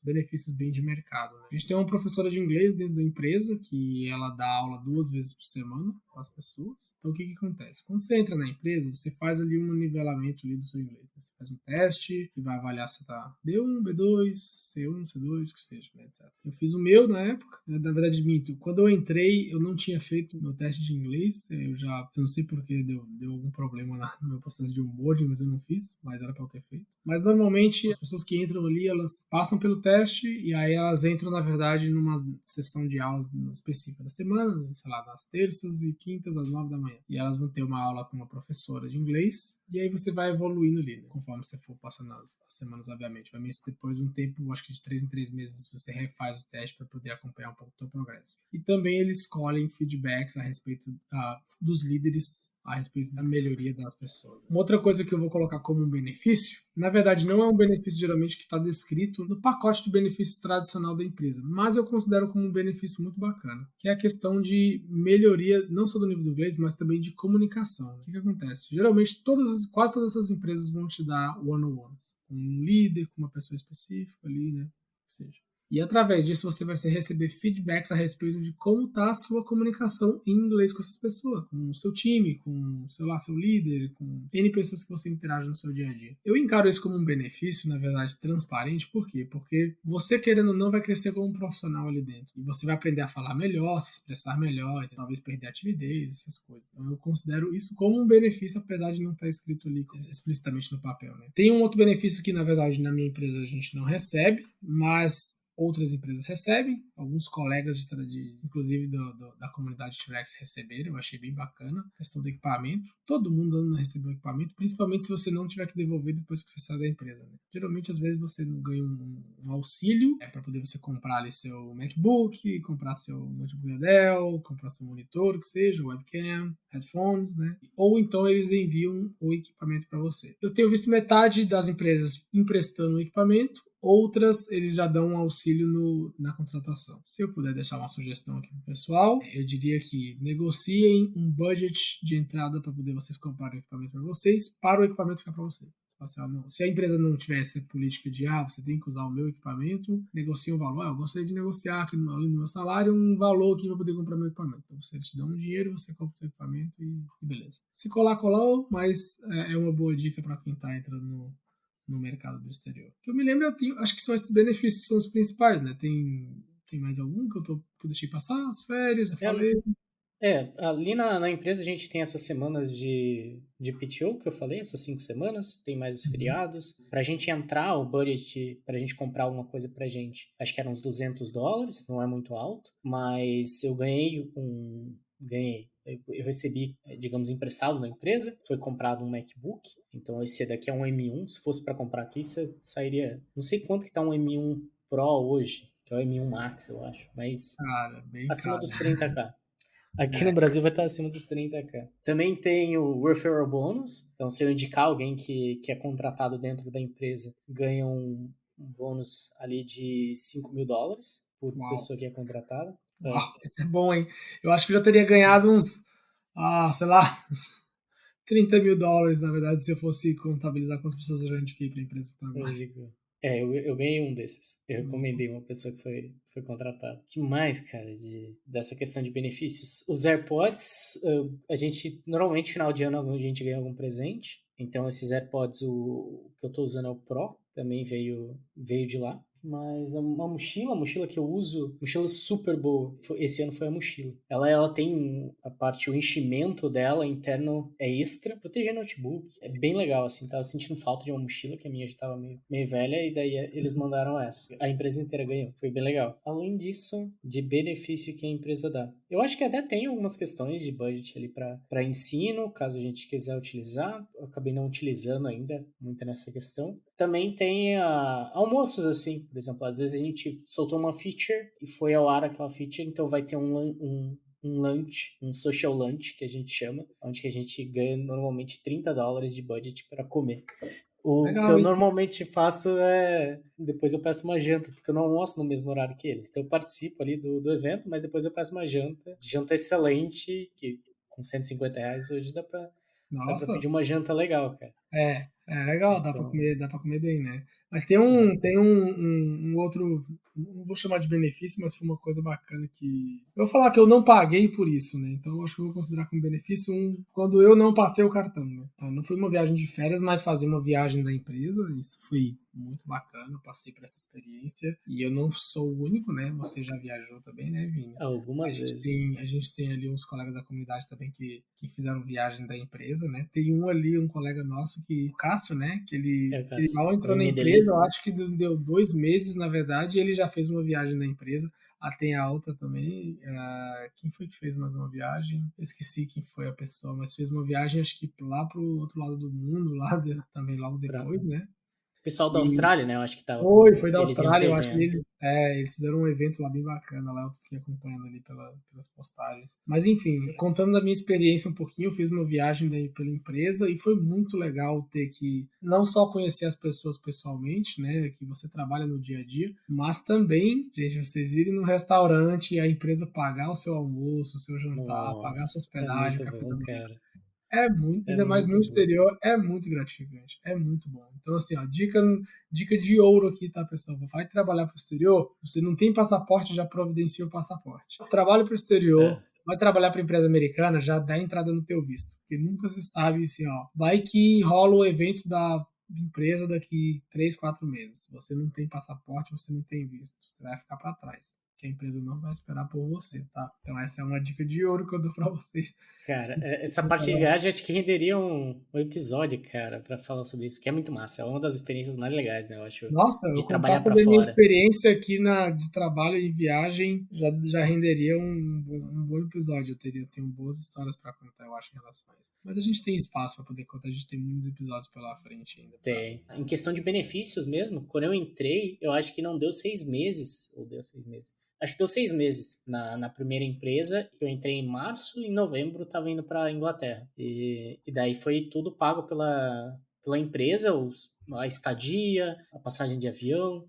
benefícios bem de mercado, né? A gente tem uma professora de inglês dentro da empresa, que ela dá aula 2 vezes por semana com as pessoas. Então, o que acontece? Quando você entra na empresa, você faz ali um nivelamento ali do seu inglês. Você faz um teste, que vai avaliar se tá B1, B2, C1, C2, que seja, né, etc. Eu fiz o meu na época, na verdade, minto. Quando eu entrei, eu não tinha feito o meu teste de inglês, eu não sei porque deu algum problema no meu processo de onboarding, mas eu não fiz, mas era para eu ter feito. Mas normalmente as pessoas que entram ali, elas passam pelo teste e aí elas entram, na verdade, numa sessão de aulas específica da semana, sei lá, nas terças e quintas às 9 da manhã. E elas vão ter uma aula com uma professora de inglês e aí você vai evoluindo ali, né? Conforme você for passando as semanas, obviamente. Vai ser depois de um tempo, acho que de 3 em 3 meses, você refaz o teste para poder acompanhar um pouco o seu progresso. E também eles escolhem feedbacks a respeito dos líderes a respeito da melhoria das pessoas. Uma outra coisa que eu vou colocar como um benefício, na verdade não é um benefício geralmente que está descrito no pacote de benefícios tradicional da empresa, mas eu considero como um benefício muito bacana, que é a questão de melhoria, não só do nível do inglês, mas também de comunicação. O que acontece? Geralmente quase todas essas empresas vão te dar one-on-ones, com um líder, com uma pessoa específica ali, né? Que seja. E através disso você vai receber feedbacks a respeito de como está a sua comunicação em inglês com essas pessoas, com o seu time, com, sei lá, seu líder, com N pessoas que você interage no seu dia a dia. Eu encaro isso como um benefício, na verdade, transparente. Por quê? Porque você, querendo ou não, vai crescer como um profissional ali dentro. E você vai aprender a falar melhor, se expressar melhor, e talvez perder a timidez, essas coisas. Então eu considero isso como um benefício, apesar de não estar escrito ali explicitamente no papel, né? Tem um outro benefício que, na verdade, na minha empresa a gente não recebe, mas outras empresas recebem, alguns colegas inclusive da comunidade T-Rex receberam, eu achei bem bacana. A questão do equipamento, todo mundo não recebeu equipamento, principalmente se você não tiver que devolver depois que você sai da empresa, né? Geralmente, às vezes, você não ganha um auxílio para poder você comprar ali seu MacBook, comprar seu notebook da Dell, comprar seu monitor, que seja, webcam, headphones, né? Ou então eles enviam o equipamento para você. Eu tenho visto metade das empresas emprestando o equipamento, outras, eles já dão um auxílio na contratação. Se eu puder deixar uma sugestão aqui pro pessoal, eu diria que negociem um budget de entrada para poder vocês comprarem o equipamento para vocês, para o equipamento ficar para vocês. Se a empresa não tiver essa política de você tem que usar o meu equipamento, negocia um valor. Eu gostaria de negociar aqui além do meu salário um valor aqui para poder comprar meu equipamento. Então você te dá um dinheiro, você compra o seu equipamento e beleza. Se colar, colou, mas é uma boa dica para quem está entrando no mercado do exterior. Que eu me lembro, acho que são esses benefícios que são os principais, né? Tem mais algum que eu deixei passar? As férias, já falei. Ali na empresa a gente tem essas semanas de PTO que eu falei, essas 5 semanas, tem mais os feriados. Pra gente entrar, o budget, pra gente comprar alguma coisa pra gente, acho que eram uns $200, não é muito alto, mas eu ganhei. Eu recebi, digamos, emprestado na empresa, foi comprado um MacBook, então esse daqui é um M1, se fosse para comprar aqui, sairia, não sei quanto que tá um M1 Pro hoje, que é o M1 Max, eu acho, mas Cara, bem acima caro. dos 30k. Aqui no Brasil vai estar acima dos 30k. Também tem o Referral Bonus, então se eu indicar alguém que é contratado dentro da empresa, ganha um bônus ali de $5.000 por Uau. pessoa que é contratada. É, Uau, esse é bom, hein? Eu acho que eu já teria ganhado uns, sei lá, uns US$ 30.000, na verdade, se eu fosse contabilizar quantas pessoas eu já indiquei para a empresa que eu eu trabalho. digo. Eu ganhei um desses. Eu Hum. recomendei uma pessoa que foi contratada. Que mais, cara, dessa questão de benefícios? Os AirPods, a gente, normalmente, final de ano, a gente ganha algum presente. Então, esses AirPods, o que eu tô usando é o Pro, também veio de lá. Mas uma a mochila que eu uso, mochila super boa. Esse ano foi a mochila. Ela tem a parte, o enchimento dela interno é extra, proteger notebook. É bem legal, assim. Tava sentindo falta de uma mochila, que a minha já tava meio velha, e daí eles mandaram essa. A empresa inteira ganhou. Foi bem legal. Além disso, de benefício que a empresa dá. Eu acho que até tem algumas questões de budget ali para ensino, caso a gente quiser utilizar. Eu acabei não utilizando ainda muito nessa questão. Também tem almoços, assim. Por exemplo, às vezes a gente soltou uma feature e foi ao ar aquela feature, então vai ter um lunch, um social lunch, que a gente chama, onde que a gente ganha normalmente US$ 30 de budget para comer. O que eu Legal isso. normalmente faço é. Depois eu peço uma janta, porque eu não almoço no mesmo horário que eles. Então eu participo ali do evento, mas depois eu peço uma janta. Janta excelente, que com R$ 150 hoje dá pra Nossa, pedir uma janta legal, cara. é legal, Então, dá para comer bem, né? Mas tem né? um outro, não vou chamar de benefício, mas foi uma coisa bacana que eu vou falar que eu não paguei por isso, né? Então eu acho que eu vou considerar como benefício quando eu não passei o cartão, né? Não foi uma viagem de férias, mas fazer uma viagem da empresa, isso foi muito bacana, eu passei por essa experiência e eu não sou o único, né? Você já viajou também, né, Vini? A Algumas gente vezes. tem, a gente tem ali uns colegas da comunidade também que fizeram viagem da empresa, né? Tem um ali, um colega nosso que, o Cássio, né? Que É, ele Cássio. mal Tava entrou em na empresa, Medellín. eu acho que deu 2 meses, na verdade, e ele já fez uma viagem da empresa. Tem a outra também. Quem foi que fez mais uma viagem? Eu esqueci quem foi a pessoa, mas fez uma viagem, acho que lá pro outro lado do mundo, também logo Pra... depois, né? O pessoal da E Austrália, né? Eu acho que tava foi da eles iam ter Austrália, eu acho que evento. eles fizeram um evento lá bem bacana, lá eu fiquei acompanhando ali pelas postagens. Mas enfim, contando da minha experiência um pouquinho, eu fiz uma viagem daí pela empresa e foi muito legal ter que não só conhecer as pessoas pessoalmente, né, que você trabalha no dia a dia, mas também, gente, vocês irem no restaurante e a empresa pagar o seu almoço, o seu jantar, pagar a sua Nossa, é hospedagem, o muito café da bom, manhã. cara. É muito, É ainda mais no muito bom. exterior, é muito gratificante, é muito bom. Então, assim, ó, dica de ouro aqui, tá, pessoal? Vai trabalhar para o exterior, você não tem passaporte, já providencia o passaporte. Trabalha para o exterior, É. vai trabalhar para empresa americana, já dá entrada no teu visto. Porque nunca se sabe, assim, ó, vai que rola o evento da empresa daqui 3, 4 meses. Se você não tem passaporte, você não tem visto. Você vai ficar para trás. Que a empresa não vai esperar por você, tá? Então essa é uma dica de ouro que eu dou para vocês. Cara, essa parte de viagem acho que renderia um episódio, cara, pra falar sobre isso, que é muito massa. É uma das experiências mais legais, né, eu acho, Nossa, eu de contar trabalhar pra sobre a minha fora. experiência aqui de trabalho e viagem já renderia um bom episódio. Tenho boas histórias para contar, eu acho, em relação a isso. Mas a gente tem espaço para poder contar, a gente tem muitos episódios pela frente ainda. Tem. Em questão de benefícios mesmo, quando eu entrei, eu acho que não deu 6 meses, ou deu 6 meses. Acho que deu 6 meses na primeira empresa. Eu entrei em março e em novembro estava indo para Inglaterra. E daí foi tudo pago pela empresa, a estadia, a passagem de avião,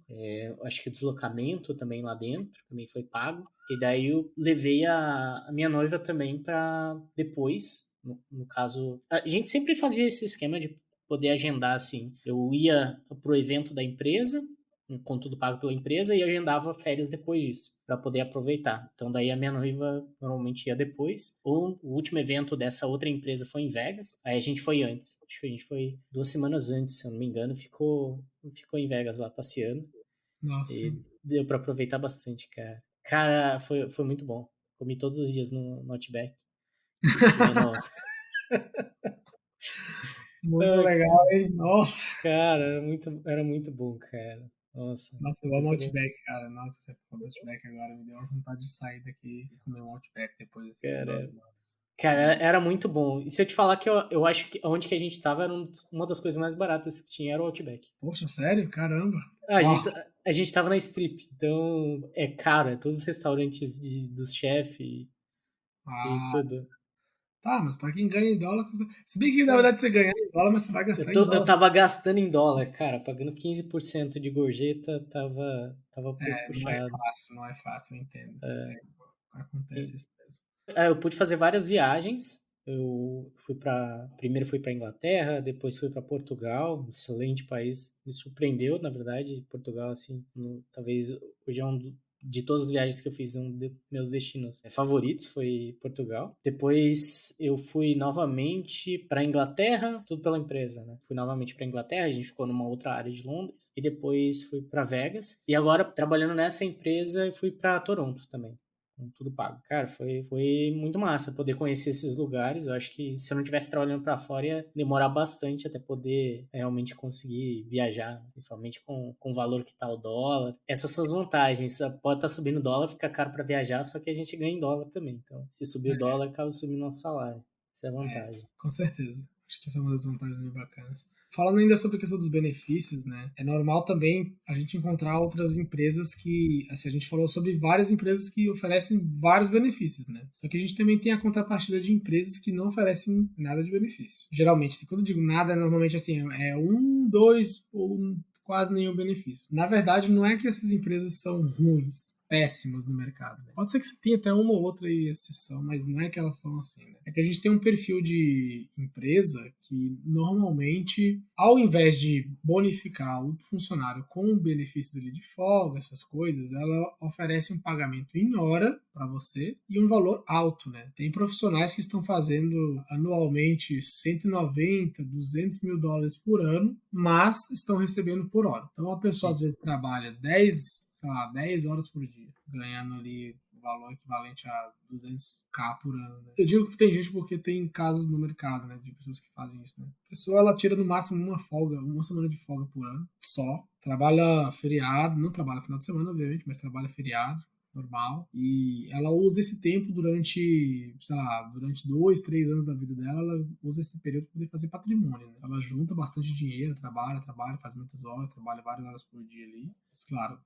acho que o deslocamento também lá dentro, também foi pago. E daí eu levei a minha noiva também para depois, no caso. A gente sempre fazia esse esquema de poder agendar assim. Eu ia pro evento da empresa, com tudo pago pela empresa, e agendava férias depois disso, para poder aproveitar. Então, daí a minha noiva normalmente ia depois. O último evento dessa outra empresa foi em Vegas, aí a gente foi antes. Acho que a gente foi 2 semanas antes, se eu não me engano, ficou em Vegas lá passeando. Nossa, E deu para aproveitar bastante, cara. Cara, foi muito bom. Comi todos os dias no Outback. Fiquei comendo. muito Ai, legal, hein? Nossa, cara, era muito bom, cara. Nossa, nossa, eu amo muito bom. Outback, cara. Nossa, você falou do Outback agora, me deu uma vontade de sair daqui e comer um Outback depois desse episódio. Cara, Nossa, cara, gostei. era muito bom. E se eu te falar que eu acho que onde que a gente tava era uma das coisas mais baratas que tinha era o Outback. Poxa, sério? Caramba. Ah, A Ó, gente, a gente tava na Strip, então é caro, é todos os restaurantes dos chefes e ah, tudo. tá, mas pra quem ganha em dólar, se bem que na É. verdade você ganha em dólar, mas você vai Eu, gastar em tô, eu dólar. tava gastando em dólar, cara, pagando 15% de gorjeta, tava um pouco Não é puxado. fácil, não é fácil, eu entendo. Acontece isso mesmo. Eu pude fazer várias viagens. Primeiro fui para Inglaterra, depois fui para Portugal, um excelente país. Me surpreendeu, na verdade, Portugal, assim, talvez hoje é de todas as viagens que eu fiz, um dos meus destinos favoritos foi Portugal. Depois eu fui novamente para Inglaterra, tudo pela empresa, né? Fui novamente para Inglaterra, a gente ficou numa outra área de Londres e depois fui para Vegas. E agora trabalhando nessa empresa, fui para Toronto também, com tudo pago. Cara, foi muito massa poder conhecer esses lugares. Eu acho que se eu não estivesse trabalhando para fora, ia demorar bastante até poder realmente conseguir viajar, principalmente com o valor que tá o dólar. Essas são as vantagens. Pode estar subindo o dólar, fica caro para viajar, só que a gente ganha em dólar também. Então, se subir o dólar, acaba subindo nosso salário. Essa é a vantagem. Com certeza. Acho que essa é uma das vantagens bem bacanas. Falando ainda sobre a questão dos benefícios, né? É normal também a gente encontrar outras empresas que, assim, a gente falou sobre várias empresas que oferecem vários benefícios, né? Só que a gente também tem a contrapartida de empresas que não oferecem nada de benefício. Geralmente, assim, quando eu digo nada, normalmente assim, é um, dois ou quase nenhum benefício. Na verdade, não é que essas empresas são ruins, péssimas no mercado. Né? Pode ser que você tenha até uma ou outra exceção, mas não é que elas são assim. Né? É que a gente tem um perfil de empresa que normalmente, ao invés de bonificar o funcionário com benefícios ali de folga, essas coisas, ela oferece um pagamento em hora para você e um valor alto. Né? Tem profissionais que estão fazendo anualmente 190, 200 mil dólares por ano, mas estão recebendo por hora. Então a pessoa às vezes trabalha 10 horas por dia, ganhando ali o valor equivalente a 200k por ano. Né? Eu digo que tem gente porque tem casos no mercado, né, de pessoas que fazem isso. Né? A pessoa ela tira no máximo uma semana de folga por ano, só. Trabalha feriado, não trabalha final de semana, obviamente, mas trabalha feriado normal, e ela usa esse tempo durante, sei lá, durante 2, 3 anos da vida dela, ela usa esse período para poder fazer patrimônio, né? Ela junta bastante dinheiro, trabalha, faz muitas horas, trabalha várias horas por dia ali, mas claro,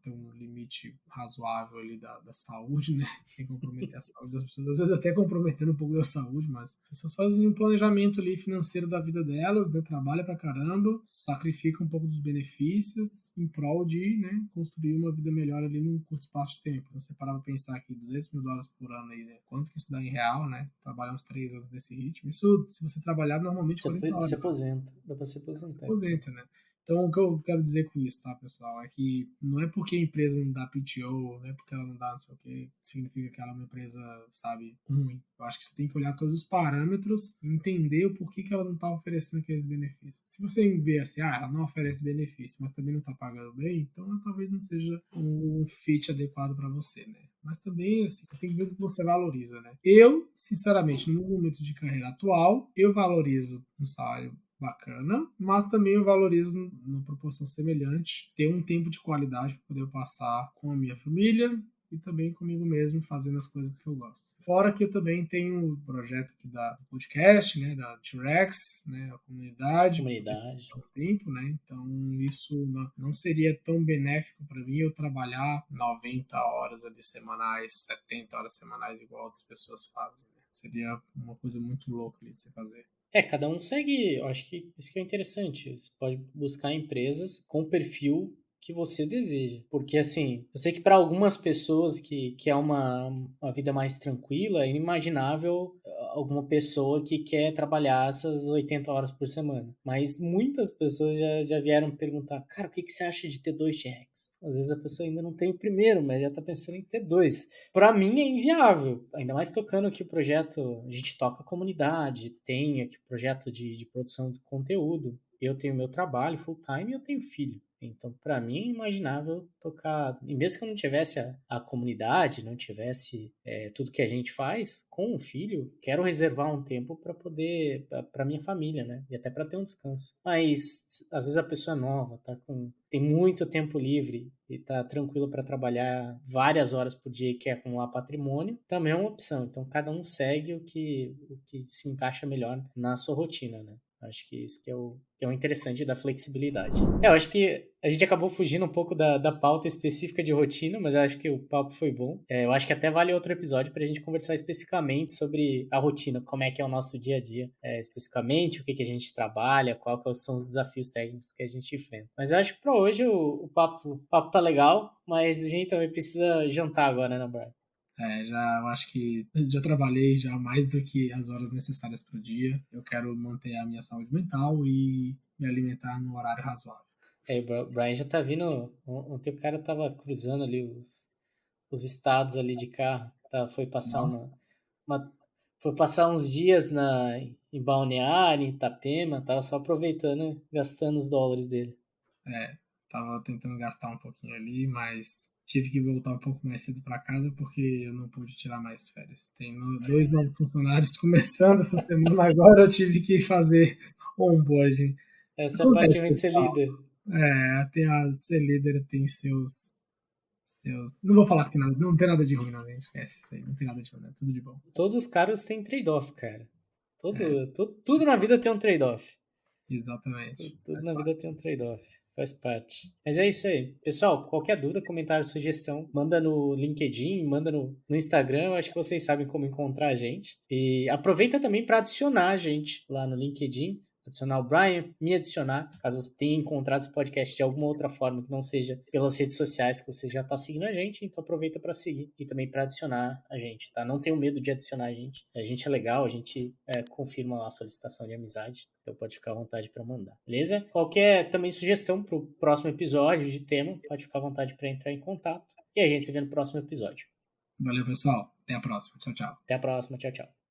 tem um limite razoável ali da saúde, né? Sem comprometer a saúde das pessoas, às vezes até comprometendo um pouco da saúde, mas as pessoas fazem um planejamento ali financeiro da vida delas, né? Trabalha pra caramba, sacrifica um pouco dos benefícios em prol de, né, construir uma vida melhor ali num curto espaço de tempo. Então, você parar pra pensar aqui, 200 mil dólares por ano aí, né? Quanto que isso dá em real, né? Trabalhar uns 3 anos desse ritmo. Isso, se você trabalhar normalmente 40 horas. Se aposenta. Dá pra se Se aposentar. aposenta, né? Então, o que eu quero dizer com isso, tá, pessoal, é que não é porque a empresa não dá PTO, não é porque ela não dá não sei o que, significa que ela é uma empresa, sabe, ruim. Eu acho que você tem que olhar todos os parâmetros e entender o porquê que ela não está oferecendo aqueles benefícios. Se você vê assim, ela não oferece benefício, mas também não está pagando bem, então talvez não seja um fit adequado para você, né? Mas também, assim, você tem que ver o que você valoriza, né? Eu, sinceramente, no meu momento de carreira atual, eu valorizo um salário bacana, mas também eu valorizo numa proporção semelhante ter um tempo de qualidade para poder passar com a minha família e também comigo mesmo fazendo as coisas que eu gosto. Fora que eu também tenho o projeto aqui da podcast, né, da T-Rex, né, a comunidade, há um tempo, né, então isso não seria tão benéfico para mim eu trabalhar 90 horas ali semanais, 70 horas semanais igual outras pessoas fazem. Né? Seria uma coisa muito louca ali de se fazer. Cada um segue, eu acho que isso que é interessante. Você pode buscar empresas com o perfil que você deseja. Porque, assim, eu sei que para algumas pessoas que é uma vida mais tranquila, é inimaginável alguma pessoa que quer trabalhar essas 80 horas por semana. Mas muitas pessoas já vieram perguntar, cara, o que você acha de ter 2 T-Rex? Às vezes a pessoa ainda não tem o primeiro, mas já tá pensando em ter 2. Para mim é inviável, ainda mais tocando aqui o projeto, a gente toca a comunidade, tem aqui o projeto de produção de conteúdo, eu tenho meu trabalho full time e eu tenho filho. Então, para mim, é imaginável tocar. E mesmo que eu não tivesse a comunidade, não tivesse tudo que a gente faz, com o filho, quero reservar um tempo para poder, para minha família, né? E até para ter um descanso. Mas, às vezes, a pessoa é nova, tem muito tempo livre e tá tranquilo para trabalhar várias horas por dia e quer acumular patrimônio, também é uma opção. Então, cada um segue o que se encaixa melhor na sua rotina, né? Acho que isso que é o interessante da flexibilidade. Eu acho que a gente acabou fugindo um pouco da pauta específica de rotina, mas eu acho que o papo foi bom. Eu acho que até vale outro episódio para a gente conversar especificamente sobre a rotina, como é que é o nosso dia a dia, especificamente o que a gente trabalha, quais são os desafios técnicos que a gente enfrenta. Mas eu acho que para hoje o papo tá legal, mas a gente também precisa jantar agora, né, Brian? Eu acho que já trabalhei já mais do que as horas necessárias para o dia. Eu quero manter a minha saúde mental e me alimentar num horário razoável. O Brian já tá vindo. Ontem o cara tava cruzando ali os estados ali de carro. Tá, Nossa, uma- foi passar uns dias em Balneário, em Itapema, tava só aproveitando, gastando os dólares dele. tava tentando gastar um pouquinho ali, mas tive que voltar um pouco mais cedo para casa porque eu não pude tirar mais férias. Tem dois novos funcionários começando essa semana, agora eu tive que fazer onboarding. Essa é a parte Acontece, ruim de ser pessoal. líder. Tem a ser líder tem seus. Não vou falar que tem nada, não tem nada de ruim, não, gente. Esquece isso aí, não tem nada de ruim, é tudo de bom. Todos os cargos têm trade-off, cara. É, Tudo na vida tem um trade-off. exatamente. Tudo Faz na vida parte. tem um trade-off. Faz parte. Mas é isso aí. Pessoal, qualquer dúvida, comentário, sugestão, manda no LinkedIn, manda no Instagram. Eu acho que vocês sabem como encontrar a gente. E aproveita também para adicionar a gente lá no LinkedIn. Adicionar o Brian, me adicionar, caso você tenha encontrado esse podcast de alguma outra forma que não seja pelas redes sociais que você já está seguindo a gente, então aproveita para seguir e também para adicionar a gente, tá? Não tenho medo de adicionar a gente é legal, a gente confirma lá a solicitação de amizade, então pode ficar à vontade para mandar, beleza? Qualquer também sugestão para o próximo episódio de tema, pode ficar à vontade para entrar em contato e a gente se vê no próximo episódio. Valeu, pessoal. Até a próxima. Tchau, tchau. Até a próxima, tchau, tchau.